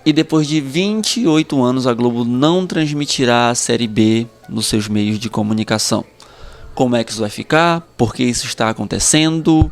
E depois de 28 anos, a Globo não transmitirá a Série B nos seus meios de comunicação. Como é que isso vai ficar? Por que isso está acontecendo?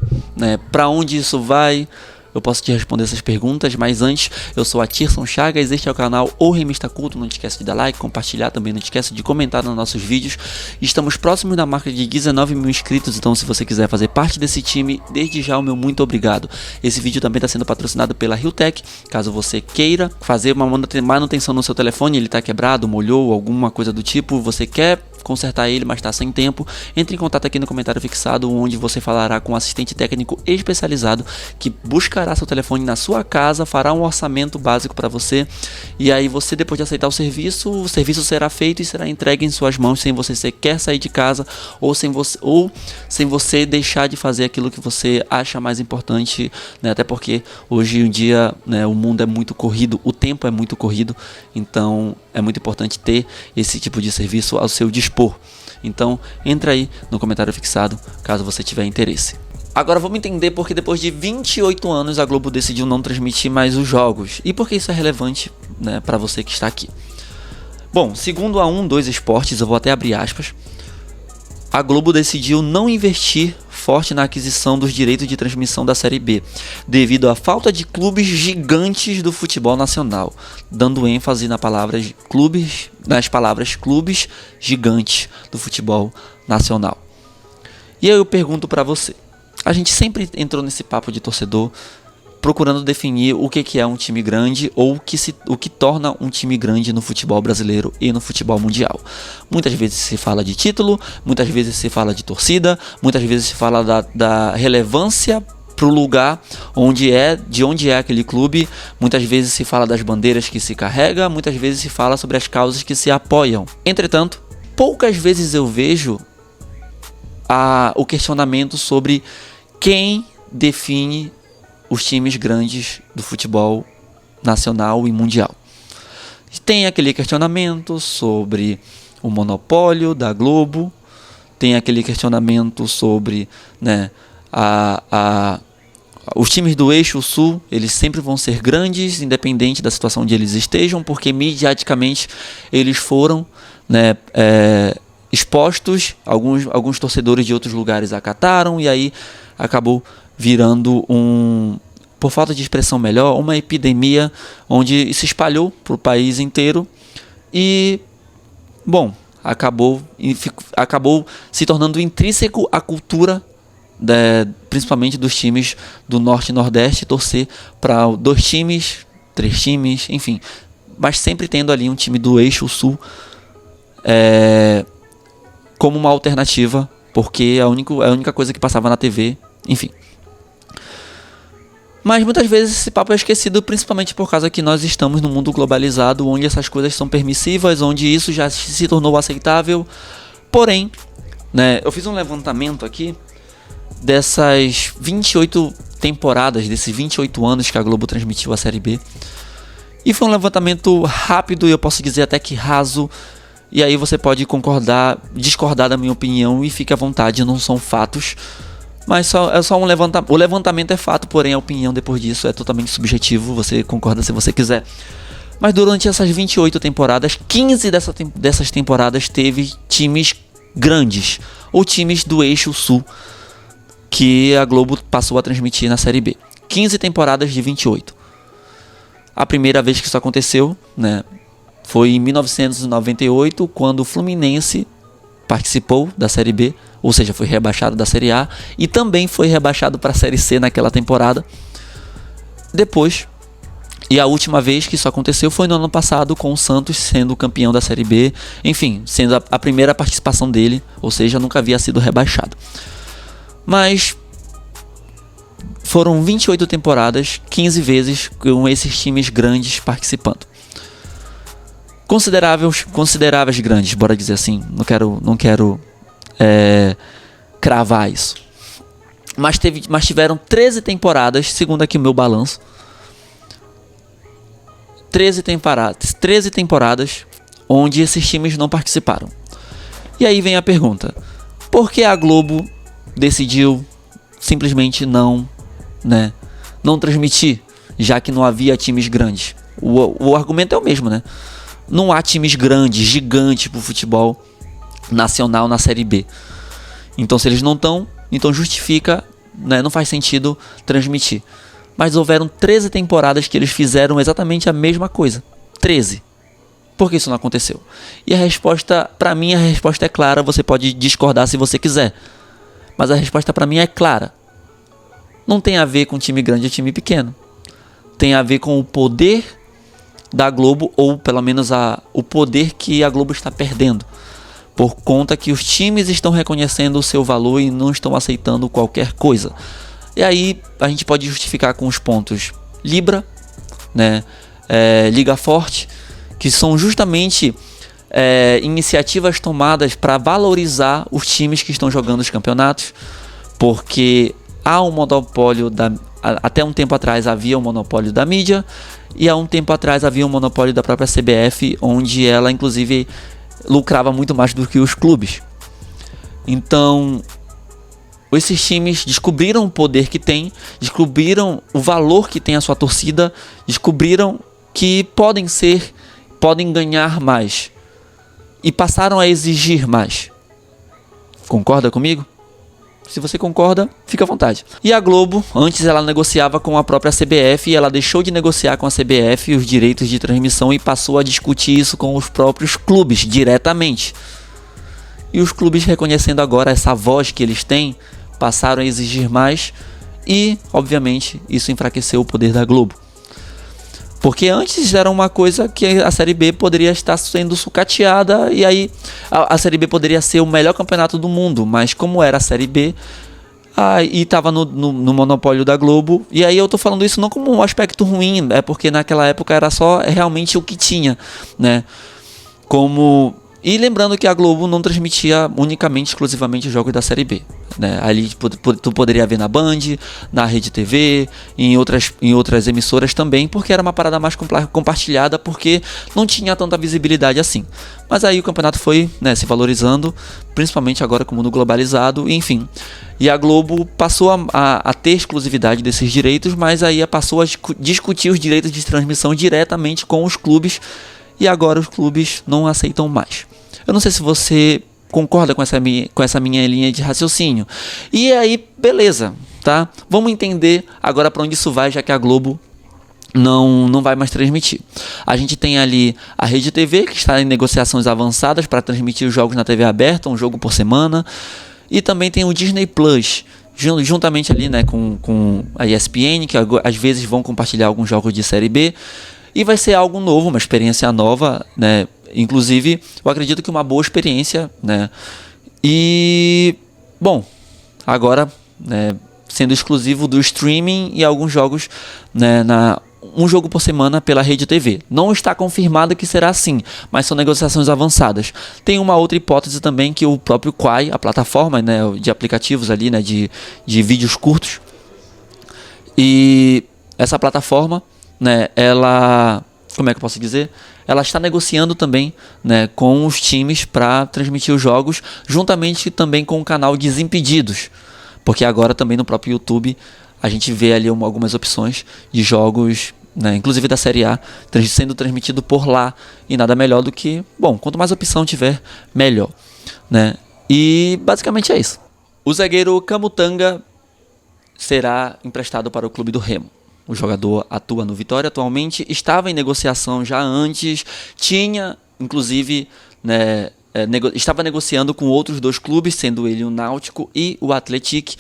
Para onde isso vai? Eu posso te responder essas perguntas, mas antes, eu sou a Tirson Chagas, este é o canal O Revista Culto. Não te esquece de dar like, compartilhar também, não te esquece de comentar nos nossos vídeos. Estamos próximos da marca de 19 mil inscritos, então se você quiser fazer parte desse time, desde já o meu muito obrigado. Esse vídeo também está sendo patrocinado pela Realtek. Caso você queira fazer uma manutenção no seu telefone, ele está quebrado, molhou, alguma coisa do tipo, você quer consertar ele, mas está sem tempo, entre em contato aqui no comentário fixado, onde você falará com um assistente técnico especializado que buscará seu telefone na sua casa, fará um orçamento básico para você, e aí você, depois de aceitar o serviço será feito e será entregue em suas mãos sem você sequer sair de casa ou sem você deixar de fazer aquilo que você acha mais importante, até porque hoje em dia, o mundo é muito corrido, o tempo é muito corrido, então é muito importante ter esse tipo de serviço ao seu dispor. Então entra aí no comentário fixado caso você tiver interesse. Agora vamos entender porque depois de 28 anos a Globo decidiu não transmitir mais os jogos e por que isso é relevante, para você que está aqui. Bom, segundo a 1-2 Esportes, eu vou até abrir aspas, a Globo decidiu não investir forte na aquisição dos direitos de transmissão da Série B, devido à falta de clubes gigantes do futebol nacional, dando ênfase nas palavras clubes gigantes do futebol nacional. E aí eu pergunto para você, a gente sempre entrou nesse papo de torcedor, procurando definir o que é um time grande ou o que torna um time grande no futebol brasileiro e no futebol mundial. Muitas vezes se fala de título, muitas vezes se fala de torcida, muitas vezes se fala da relevância para o lugar de onde é aquele clube, muitas vezes se fala das bandeiras que se carrega, muitas vezes se fala sobre as causas que se apoiam. Entretanto, poucas vezes eu vejo o questionamento sobre quem define os times grandes do futebol nacional e mundial. Tem aquele questionamento sobre o monopólio da Globo, tem aquele questionamento sobre os times do eixo sul, eles sempre vão ser grandes, independente da situação onde eles estejam, porque mediaticamente eles foram expostos, alguns torcedores de outros lugares acataram, e aí acabou virando por falta de expressão melhor, uma epidemia onde se espalhou para o país inteiro e, acabou se tornando intrínseco à cultura, principalmente dos times do Norte e Nordeste, torcer para 2 times, 3 times, enfim, mas sempre tendo ali um time do eixo sul como uma alternativa, porque é a única coisa que passava na TV, enfim. Mas muitas vezes esse papo é esquecido, principalmente por causa que nós estamos num mundo globalizado, onde essas coisas são permissivas, onde isso já se tornou aceitável. Porém, eu fiz um levantamento aqui dessas 28 temporadas, desses 28 anos que a Globo transmitiu a Série B. E foi um levantamento rápido e eu posso dizer até que raso. E aí você pode discordar da minha opinião e fique à vontade, não são fatos. Mas é só um levantamento. O levantamento é fato, porém a opinião depois disso é totalmente subjetivo. Você concorda se você quiser. Mas durante essas 28 temporadas, 15 dessas temporadas teve times grandes, ou times do eixo sul, que a Globo passou a transmitir na Série B. 15 temporadas de 28. A primeira vez que isso aconteceu, foi em 1998, quando o Fluminense participou da Série B, ou seja, foi rebaixado da Série A e também foi rebaixado para a Série C naquela temporada. Depois, e a última vez que isso aconteceu foi no ano passado, com o Santos sendo campeão da Série B, enfim, sendo a primeira participação dele, ou seja, nunca havia sido rebaixado. Mas foram 28 temporadas, 15 vezes com esses times grandes participando. Consideráveis grandes, bora dizer assim. Não quero cravar isso. Mas tiveram 13 temporadas, segundo aqui o meu balanço. 13 temporadas onde esses times não participaram. E aí vem a pergunta: por que a Globo decidiu simplesmente não transmitir, já que não havia times grandes? o argumento é o mesmo, né? Não há times grandes, gigantes pro futebol nacional na Série B. Então se eles não estão, então justifica, né? Não faz sentido transmitir. Mas houveram 13 temporadas que eles fizeram exatamente a mesma coisa. 13. Por que isso não aconteceu? E a resposta, pra mim, a resposta é clara. Você pode discordar se você quiser, mas a resposta pra mim é clara. Não tem a ver com time grande ou time pequeno. Tem a ver com o poder da Globo, ou pelo menos o poder que a Globo está perdendo, por conta que os times estão reconhecendo o seu valor e não estão aceitando qualquer coisa. E aí a gente pode justificar com os pontos Libra, né, Liga Forte, que são justamente iniciativas tomadas para valorizar os times que estão jogando os campeonatos, porque há um monopólio até um tempo atrás havia um monopólio da mídia, e há um tempo atrás havia um monopólio da própria CBF, onde ela inclusive lucrava muito mais do que os clubes. Então esses times descobriram o poder que tem, descobriram o valor que tem a sua torcida, descobriram que podem ganhar mais e passaram a exigir mais. Concorda comigo? Se você concorda, fica à vontade. E a Globo, antes ela negociava com a própria CBF, e ela deixou de negociar com a CBF os direitos de transmissão e passou a discutir isso com os próprios clubes diretamente. E os clubes, reconhecendo agora essa voz que eles têm, passaram a exigir mais, e obviamente isso enfraqueceu o poder da Globo. Porque antes era uma coisa que a Série B poderia estar sendo sucateada, e aí a Série B poderia ser o melhor campeonato do mundo, mas como era a Série B, e estava no monopólio da Globo, e aí eu tô falando isso não como um aspecto ruim, é porque naquela época era só realmente o que tinha, né? E lembrando que a Globo não transmitia unicamente, exclusivamente os jogos da Série B, né? Ali tu poderia ver na Band, na Rede TV, em outras emissoras também, porque era uma parada mais compartilhada, porque não tinha tanta visibilidade assim. Mas aí o campeonato foi, né, se valorizando, principalmente agora com o mundo globalizado, enfim. E a Globo passou a ter exclusividade desses direitos, mas aí passou a discutir os direitos de transmissão diretamente com os clubes, e agora os clubes não aceitam mais. Eu não sei se você concorda com essa minha linha de raciocínio. E aí, beleza, tá? Vamos entender agora para onde isso vai, já que a Globo não vai mais transmitir. A gente tem ali a Rede TV, que está em negociações avançadas para transmitir os jogos na TV aberta, um jogo por semana. E também tem o Disney Plus, juntamente ali, né, com a ESPN, que às vezes vão compartilhar alguns jogos de Série B. E vai ser algo novo, uma experiência nova, né? Inclusive, eu acredito que uma boa experiência, né? E, bom, agora, né, sendo exclusivo do streaming e alguns jogos, né, um jogo por semana pela Rede TV. Não está confirmado que será assim, mas são negociações avançadas. Tem uma outra hipótese também, que o próprio Quai, a plataforma, né, de aplicativos ali, né, de vídeos curtos, e essa plataforma, né, ela, como é que eu posso dizer? Ela está negociando também, né, com os times para transmitir os jogos, juntamente também com o canal Desimpedidos, porque agora também no próprio YouTube a gente vê ali algumas opções de jogos, né, inclusive da Série A, sendo transmitido por lá, e nada melhor do que, bom, quanto mais opção tiver, melhor, né? E basicamente é isso. O zagueiro Camutanga será emprestado para o clube do Remo. O jogador atua no Vitória atualmente, estava em negociação já antes, tinha, inclusive, né, estava negociando com outros dois clubes, sendo ele o Náutico e o Atlético.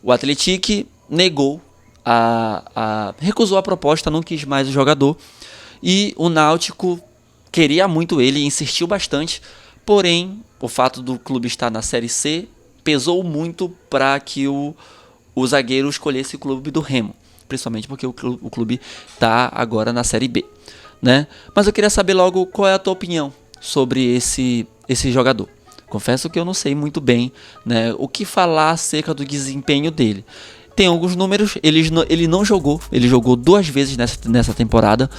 O Atlético negou, recusou a proposta, não quis mais o jogador, e o Náutico queria muito ele, insistiu bastante, porém, o fato do clube estar na Série C pesou muito para que o zagueiro escolhesse o clube do Remo. Principalmente porque o clube está agora na Série B, né? Mas eu queria saber logo qual é a tua opinião sobre esse jogador. Confesso que eu não sei muito bem, né, o que falar acerca do desempenho dele. Tem alguns números, ele não jogou, ele jogou 2 vezes nessa temporada,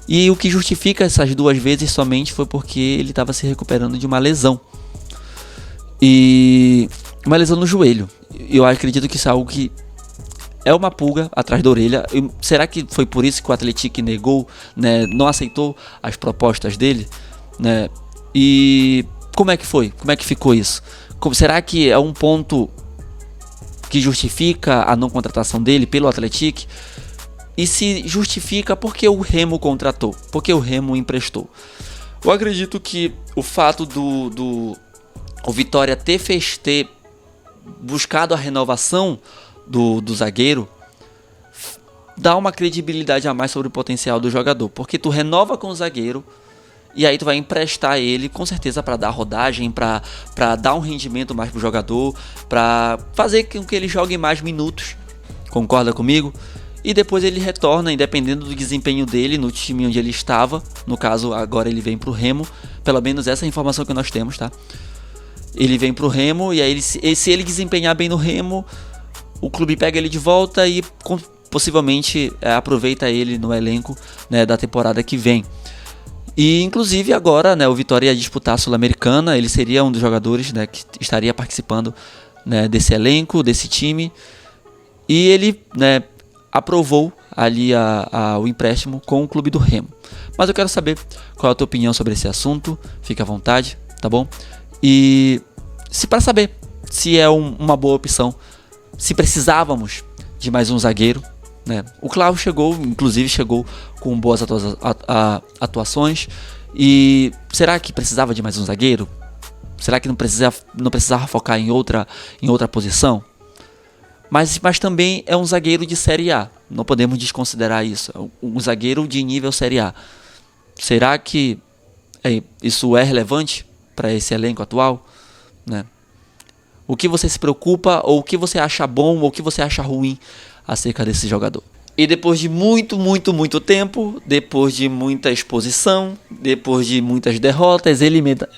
e o que justifica essas 2 vezes somente foi porque ele estava se recuperando de uma lesão. E uma lesão no joelho. Eu acredito que isso é algo que é uma pulga atrás da orelha. Será que foi por isso que o Atlético negou, né, não aceitou as propostas dele, né? E como é que foi? Como é que ficou isso? Será que é um ponto que justifica a não contratação dele pelo Atlético? E se justifica, por que o Remo contratou? Por que o Remo emprestou? Eu acredito que o fato o Vitória ter buscado a renovação do zagueiro dá uma credibilidade a mais sobre o potencial do jogador, porque tu renova com o zagueiro e aí tu vai emprestar ele com certeza para dar rodagem, para dar um rendimento mais pro jogador, para fazer com que ele jogue mais minutos. Concorda comigo? E depois ele retorna, independendo do desempenho dele no time onde ele estava. No caso, agora ele vem pro Remo. Pelo menos essa é a informação que nós temos, tá? Ele vem pro Remo e aí se ele desempenhar bem no Remo, o clube pega ele de volta e possivelmente aproveita ele no elenco, né, da temporada que vem. E inclusive agora, né, o Vitória ia disputar a Sul-Americana. Ele seria um dos jogadores, né, que estaria participando, né, desse elenco, desse time. E ele, né, aprovou ali o empréstimo com o clube do Remo. Mas eu quero saber qual é a tua opinião sobre esse assunto. Fica à vontade, tá bom? E para saber se é uma boa opção, se precisávamos de mais um zagueiro, né? O Cláudio inclusive chegou com boas atuações. E será que precisava de mais um zagueiro? Será que não precisava focar em outra posição? Mas também é um zagueiro de Série A. Não podemos desconsiderar isso. Um zagueiro de nível Série A. Será que isso é relevante para esse elenco atual, né? O que você se preocupa, ou o que você acha bom, ou o que você acha ruim acerca desse jogador? E depois de muito tempo, depois de muita exposição, depois de muitas derrotas,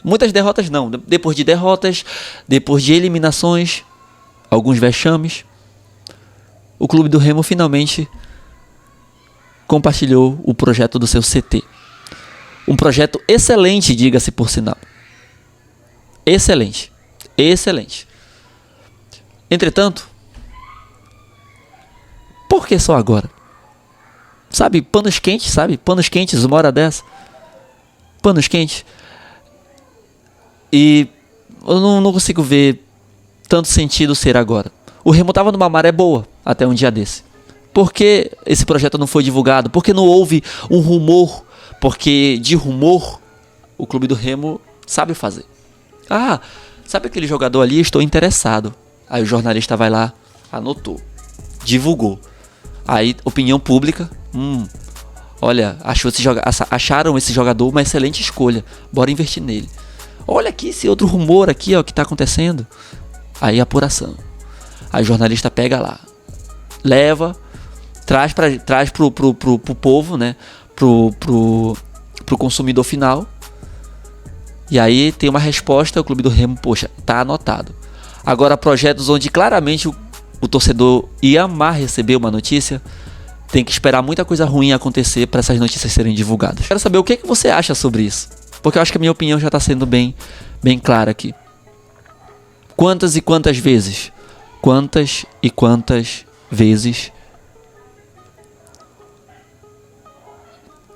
muitas derrotas não, depois de derrotas, depois de eliminações, alguns vexames, o clube do Remo finalmente compartilhou o projeto do seu CT. Um projeto excelente, diga-se por sinal. Excelente. Entretanto, por que só agora? Sabe, panos quentes, uma hora dessa. Panos quentes. E eu não consigo ver tanto sentido ser agora. O Remo estava numa maré boa até um dia desse. Por que esse projeto não foi divulgado? Por que não houve um rumor? Porque de rumor o clube do Remo sabe fazer. Ah, sabe aquele jogador ali? Estou interessado. Aí o jornalista vai lá, anotou, divulgou. Aí, opinião pública, olha, acharam esse jogador uma excelente escolha, bora investir nele. Olha aqui esse outro rumor aqui, ó, que tá acontecendo. Aí apuração. Aí o jornalista pega lá, leva, traz pro povo, né, pro consumidor final. E aí tem uma resposta, o clube do Remo, poxa, tá anotado. Agora, projetos onde claramente o torcedor ia amar receber uma notícia, tem que esperar muita coisa ruim acontecer para essas notícias serem divulgadas. Quero saber o que você acha sobre isso, porque eu acho que a minha opinião já está sendo bem clara aqui. Quantas e quantas vezes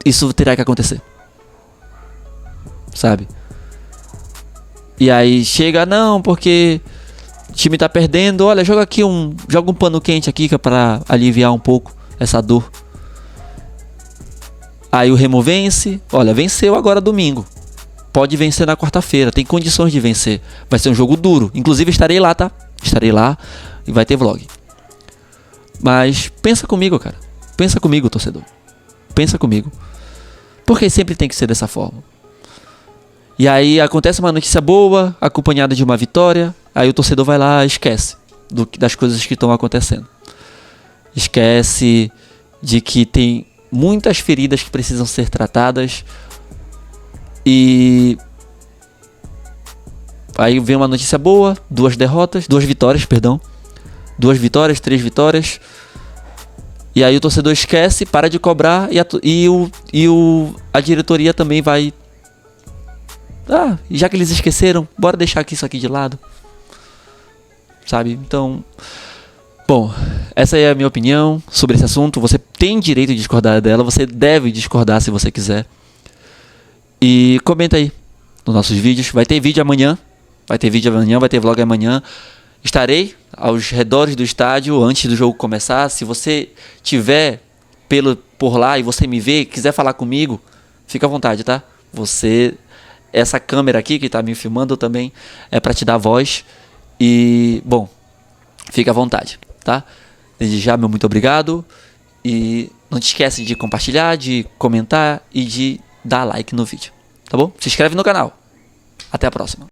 isso terá que acontecer, sabe? E aí chega, não, porque o time tá perdendo, olha, joga um pano quente aqui que é para aliviar um pouco essa dor. Aí o Remo vence, olha, venceu agora domingo. Pode vencer na quarta-feira, tem condições de vencer. Vai ser um jogo duro, inclusive estarei lá, tá? Estarei lá e vai ter vlog. Mas pensa comigo, cara. Pensa comigo, torcedor. Pensa comigo. Porque sempre tem que ser dessa forma. E aí acontece uma notícia boa, acompanhada de uma vitória. Aí o torcedor vai lá e esquece das coisas que estão acontecendo. Esquece de que tem muitas feridas que precisam ser tratadas. E aí vem uma notícia boa, 2 vitórias, 3 vitórias. E aí o torcedor esquece, para de cobrar a diretoria também vai... já que eles esqueceram, bora deixar isso aqui de lado. Sabe? Então... Bom, essa é a minha opinião sobre esse assunto. Você tem direito de discordar dela, você deve discordar se você quiser. E comenta aí nos nossos vídeos. Vai ter vídeo amanhã, vai ter vlog amanhã. Estarei aos redores do estádio antes do jogo começar. Se você tiver por lá e você me vê, quiser falar comigo, fica à vontade, tá? Essa câmera aqui que tá me filmando também é para te dar voz. E, bom, fica à vontade, tá? Desde já, meu muito obrigado. E não te esquece de compartilhar, de comentar e de dar like no vídeo, tá bom? Se inscreve no canal. Até a próxima.